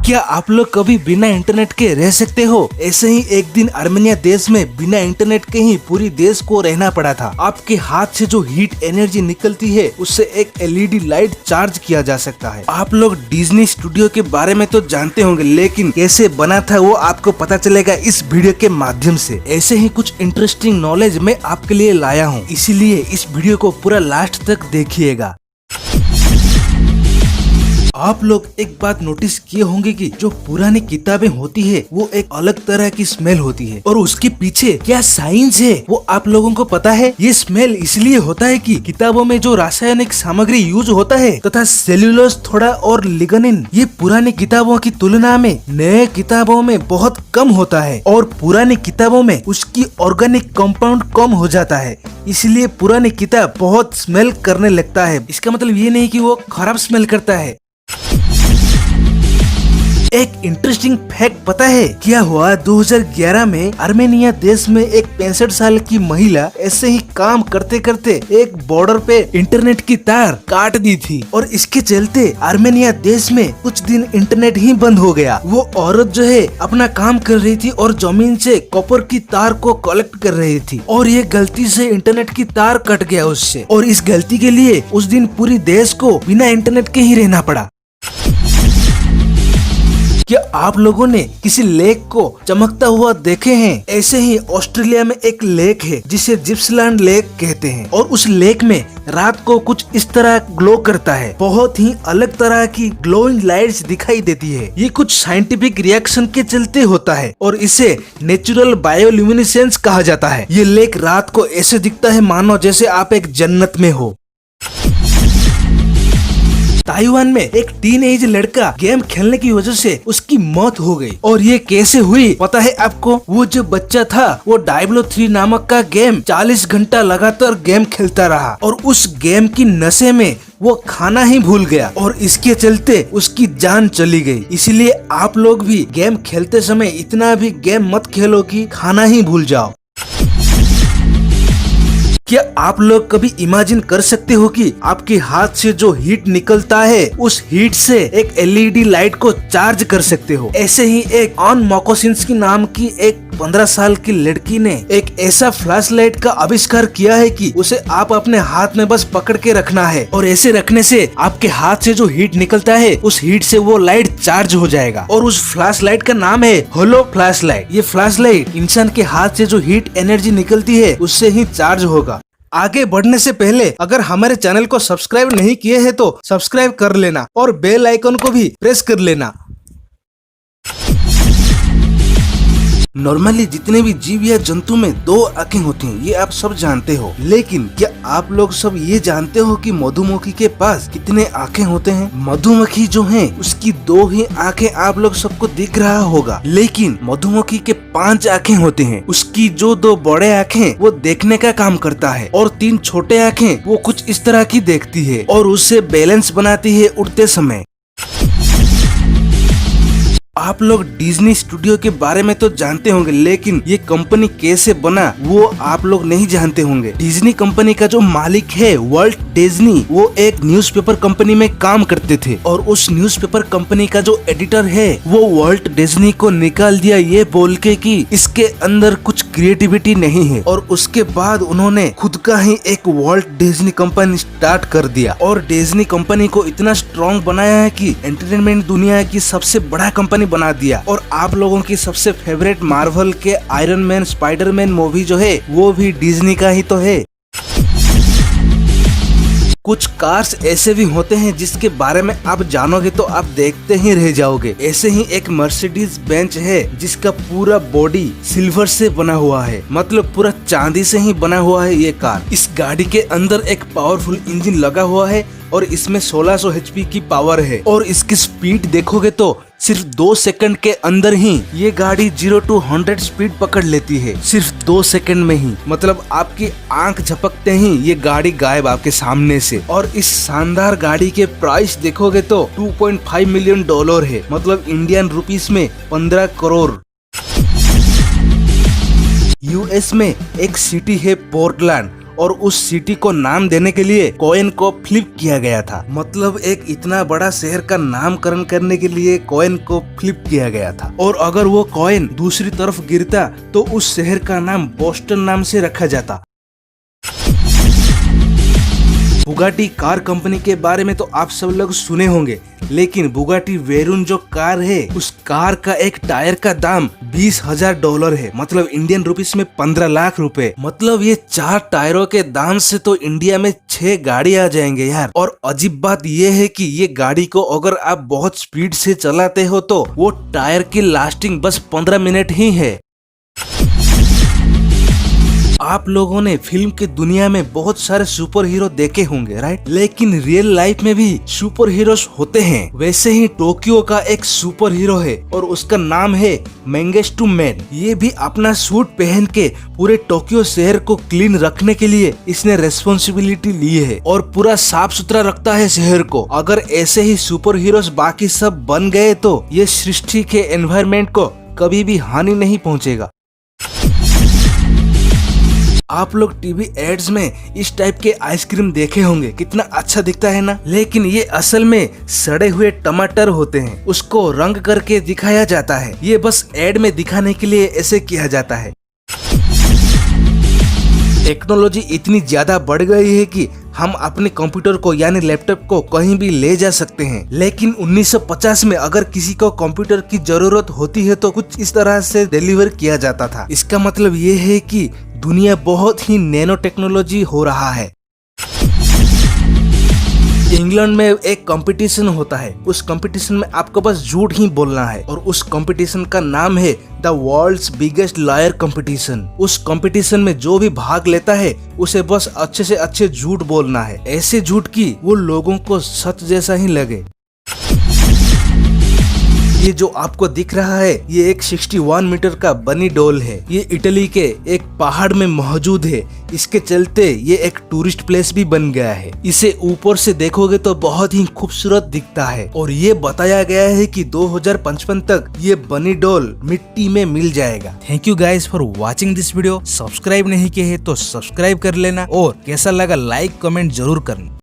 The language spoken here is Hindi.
क्या आप लोग कभी बिना इंटरनेट के रह सकते हो? ऐसे ही एक दिन आर्मेनिया देश में बिना इंटरनेट के ही पूरी देश को रहना पड़ा था। आपके हाथ से जो हीट एनर्जी निकलती है उससे एक एलईडी लाइट चार्ज किया जा सकता है। आप लोग डिज्नी स्टूडियो के बारे में तो जानते होंगे, लेकिन कैसे बना था वो आपको पता चलेगा इस वीडियो के माध्यम से। ऐसे ही कुछ इंटरेस्टिंग नॉलेज मैं आपके लिए लाया हूँ, इसीलिए इस वीडियो को पूरा लास्ट तक देखिएगा। आप लोग एक बात नोटिस किए होंगे कि जो पुरानी किताबें होती है वो एक अलग तरह की स्मेल होती है, और उसके पीछे क्या साइंस है वो आप लोगों को पता है? ये स्मेल इसलिए होता है कि किताबों में जो रासायनिक सामग्री यूज होता है तथा सेल्यूलोज थोड़ा और लिग्निन, ये पुरानी किताबों की तुलना में नए किताबों में बहुत कम होता है, और पुरानी किताबों में उसकी ऑर्गेनिक कंपाउंड कम हो जाता है, इसलिए पुरानी किताब बहुत स्मेल करने लगता है। इसका मतलब ये नहीं कि वो खराब स्मेल करता है। एक इंटरेस्टिंग फैक्ट पता है क्या हुआ? 2011 में आर्मेनिया देश में एक 65 साल की महिला ऐसे ही काम करते करते एक बॉर्डर पे इंटरनेट की तार काट दी थी, और इसके चलते आर्मेनिया देश में कुछ दिन इंटरनेट ही बंद हो गया। वो औरत जो है अपना काम कर रही थी और जमीन से कॉपर की तार को कलेक्ट कर रही थी, और ये गलती से इंटरनेट की तार कट गया उससे, और इस गलती के लिए उस दिन पूरी देश को बिना इंटरनेट के ही रहना पड़ा। क्या आप लोगों ने किसी लेक को चमकता हुआ देखे हैं? ऐसे ही ऑस्ट्रेलिया में एक लेक है जिसे जिप्सलैंड लेक कहते हैं, और उस लेक में रात को कुछ इस तरह ग्लो करता है। बहुत ही अलग तरह की ग्लोइंग लाइट्स दिखाई देती है। ये कुछ साइंटिफिक रिएक्शन के चलते होता है, और इसे नेचुरल बायोल्यूमिनेसेंस कहा जाता है। ये लेक रात को ऐसे दिखता है मानो जैसे आप एक जन्नत में हो। ताइवान में एक टीनेज लड़का गेम खेलने की वजह से उसकी मौत हो गई, और ये कैसे हुई पता है आपको? वो जो बच्चा था वो डायब्लो 3 नामक का गेम 40 घंटा लगातार गेम खेलता रहा, और उस गेम की नशे में वो खाना ही भूल गया, और इसके चलते उसकी जान चली गई। इसीलिए आप लोग भी गेम खेलते समय इतना भी गेम मत खेलो कि खाना ही भूल जाओ। क्या आप लोग कभी इमेजिन कर सकते हो कि आपके हाथ से जो हीट निकलता है उस हीट से एक एलईडी लाइट को चार्ज कर सकते हो? ऐसे ही एक ऑन मोकोसिंस्की नाम की एक 15 साल की लड़की ने एक ऐसा फ्लैश लाइट का आविष्कार किया है कि उसे आप अपने हाथ में बस पकड़ के रखना है, और ऐसे रखने से आपके हाथ से जो हीट निकलता है उस हीट से वो लाइट चार्ज हो जाएगा, और उस फ्लैश लाइट का नाम है होलो फ्लैश लाइट। ये फ्लैश लाइट इंसान के हाथ से जो हीट एनर्जी निकलती है उससे ही चार्ज होगा। आगे बढ़ने से पहले अगर हमारे चैनल को सब्सक्राइब नहीं किए हैं तो सब्सक्राइब कर लेना, और बेल आइकन को भी प्रेस कर लेना। नॉर्मली जितने भी जीव या जंतु में 2 आंखें होती हैं, ये आप सब जानते हो, लेकिन क्या आप लोग सब ये जानते हो कि मधुमक्खी के पास कितने आंखें होते हैं? मधुमक्खी जो है उसकी 2 ही आंखें आप लोग सबको दिख रहा होगा, लेकिन मधुमक्खी के 5 आंखें होते हैं। उसकी जो 2 बड़े आंखें वो देखने का काम करता है, और 3 छोटे आंखें वो कुछ इस तरह की देखती है, और उससे बैलेंस बनाती है उड़ते समय। आप लोग डिज्नी स्टूडियो के बारे में तो जानते होंगे, लेकिन ये कंपनी कैसे बना वो आप लोग नहीं जानते होंगे। डिज्नी कंपनी का जो मालिक है वाल्ट डिज्नी, वो एक न्यूज़पेपर कंपनी में काम करते थे, और उस न्यूज़पेपर कंपनी का जो एडिटर है वो वाल्ट डिज्नी को निकाल दिया ये बोल के कि इसके अंदर कुछ क्रिएटिविटी नहीं है, और उसके बाद उन्होंने खुद का ही एक वाल्ट डिज्नी कंपनी स्टार्ट कर दिया, और डिज्नी कंपनी को इतना स्ट्रॉन्ग बनाया है कि एंटरटेनमेंट दुनिया की सबसे बड़ा कंपनी बना दिया। और आप लोगों की सबसे फेवरेट मार्वल के आयरन मैन, स्पाइडरमैन मूवी जो है वो भी डिज्नी का ही तो है। कुछ कार्स ऐसे भी होते हैं जिसके बारे में आप जानोगे तो आप देखते ही रह जाओगे। ऐसे ही एक मर्सिडीज बेंच है जिसका पूरा बॉडी सिल्वर से बना हुआ है, मतलब पूरा चांदी से ही बना हुआ है ये कार। इस गाड़ी के अंदर एक पावरफुल इंजन लगा हुआ है, और इसमें 1600 HP की पावर है, और इसकी स्पीड देखोगे तो सिर्फ 2 सेकंड के अंदर ही ये गाड़ी 0 to 100 स्पीड पकड़ लेती है, सिर्फ 2 सेकंड में ही। मतलब आपकी आंख झपकते ही ये गाड़ी गायब आपके सामने से। और इस शानदार गाड़ी के प्राइस देखोगे तो $2.5 मिलियन है, मतलब इंडियन रुपीस में 15 करोड़। यूएस में एक सिटी है पोर्टलैंड, और उस सिटी को नाम देने के लिए कॉइन को फ्लिप किया गया था। मतलब एक इतना बड़ा शहर का नामकरण करने के लिए कॉइन को फ्लिप किया गया था, और अगर वो कॉइन दूसरी तरफ गिरता तो उस शहर का नाम बोस्टन नाम से रखा जाता। बुगाटी कार कंपनी के बारे में तो आप सब लोग सुने होंगे, लेकिन बुगाटी वेरून जो कार है उस कार का एक टायर का दाम $20,000 है। मतलब इंडियन रुपीस में 15 लाख रुपए। मतलब ये 4 टायरों के दाम से तो इंडिया में 6 गाड़ी आ जाएंगे यार। और अजीब बात ये है कि ये गाड़ी को अगर आप बहुत स्पीड से चलाते हो तो वो टायर की लास्टिंग बस 15 मिनट ही है। आप लोगों ने फिल्म की दुनिया में बहुत सारे सुपर हीरो देखे होंगे, राइट? लेकिन रियल लाइफ में भी सुपर हीरोज होते हैं। वैसे ही टोक्यो का एक सुपर हीरो है और उसका नाम है मेंगेस्टू मैन। ये भी अपना सूट पहन के पूरे टोक्यो शहर को क्लीन रखने के लिए इसने रेस्पॉन्सिबिलिटी ली है और पूरा साफ सुथरा रखता है शहर को। अगर ऐसे ही सुपर हीरोज बाकी सब बन गए तो ये सृष्टि के एनवायरमेंट को कभी भी हानि नहीं पहुंचेगा। आप लोग टीवी एड्स में इस टाइप के आइसक्रीम देखे होंगे, कितना अच्छा दिखता है ना। लेकिन ये असल में सड़े हुए टमाटर होते हैं, उसको रंग करके दिखाया जाता है। ये बस एड में दिखाने के लिए ऐसे किया जाता है। टेक्नोलॉजी इतनी ज्यादा बढ़ गई है कि हम अपने कंप्यूटर को यानी लैपटॉप को कहीं भी ले जा सकते हैं। लेकिन 1950 में अगर किसी को कंप्यूटर की जरूरत होती है तो कुछ इस तरह से डिलीवर किया जाता था। इसका मतलब ये है कि दुनिया बहुत ही नैनो टेक्नोलॉजी हो रहा है। इंग्लैंड में एक कंपटीशन होता है, उस कंपटीशन में आपको बस झूठ ही बोलना है और उस कंपटीशन का नाम है the world's biggest liar competition. उस कंपटीशन में जो भी भाग लेता है उसे बस अच्छे से अच्छे झूठ बोलना है, ऐसे झूठ की वो लोगों को सच जैसा ही लगे। ये जो आपको दिख रहा है ये एक 61 मीटर का बनी डॉल है। ये इटली के एक पहाड़ में मौजूद है। इसके चलते ये एक टूरिस्ट प्लेस भी बन गया है। इसे ऊपर से देखोगे तो बहुत ही खूबसूरत दिखता है और ये बताया गया है कि 2055 तक ये बनी डॉल मिट्टी में मिल जाएगा। Thank you guys for watching this video. Subscribe नहीं किए है तो सब्सक्राइब कर लेना और कैसा लगा लाइक कमेंट जरूर करना।